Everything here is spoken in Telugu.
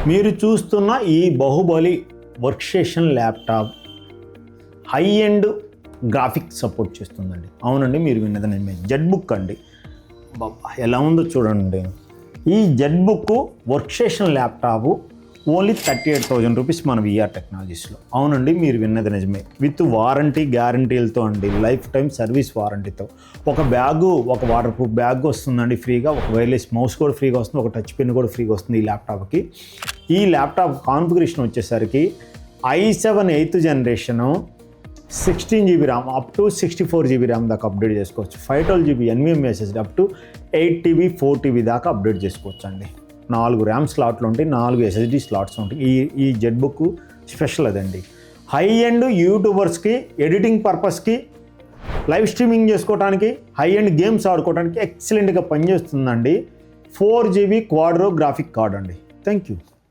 మీరు చూస్తున్న ఈ Baahubali work station laptop high end graphic support చేస్తుందండి. అవునండి, మీరు విన్నది నేను జెడ్ బుక్ అండి. బాబా ఎలా ఉందో చూడండి. ఈ Z book work station laptop only 38,000 rupees మన విఆర్ టెక్నాలజీస్లో. అవునండి, మీరు విన్నది నిజమే. విత్ వారంటీ గ్యారంటీలతో అండి, లైఫ్ టైం సర్వీస్ వారంటీతో. ఒక బ్యాగు, ఒక వాటర్ ప్రూఫ్ బ్యాగ్ వస్తుందండి ఫ్రీగా, ఒక వైర్లెస్ మౌస్ కూడా ఫ్రీగా వస్తుంది, ఒక టచ్ పెన్ కూడా ఫ్రీగా వస్తుంది ఈ ల్యాప్టాప్కి. ఈ ల్యాప్టాప్ కాన్ఫిగరేషన్ వచ్చేసరికి i7 8th generation 16 GB RAM up to 64 GB RAM దాకా అప్డేట్ చేసుకోవచ్చు. 512 GB NVMe SSD up to 8 TB 4 TB దాకా అప్డేట్ చేసుకోవచ్చు అండి. 4 ర్యామ్ స్లాట్లు ఉంటాయి, 4 SSD స్లాట్స్ ఉంటాయి. ఈ జెడ్ బుక్ స్పెషల్ అదండి. హై ఎండ్ యూట్యూబర్స్కి ఎడిటింగ్ పర్పస్కి, లైవ్ స్ట్రీమింగ్ చేసుకోవడానికి, హై ఎండ్ గేమ్స్ ఆడుకోవడానికి ఎక్సలెంట్గా పనిచేస్తుందండి. 4 GB క్వాడ్రో గ్రాఫిక్ కార్డ్ అండి. Thank you.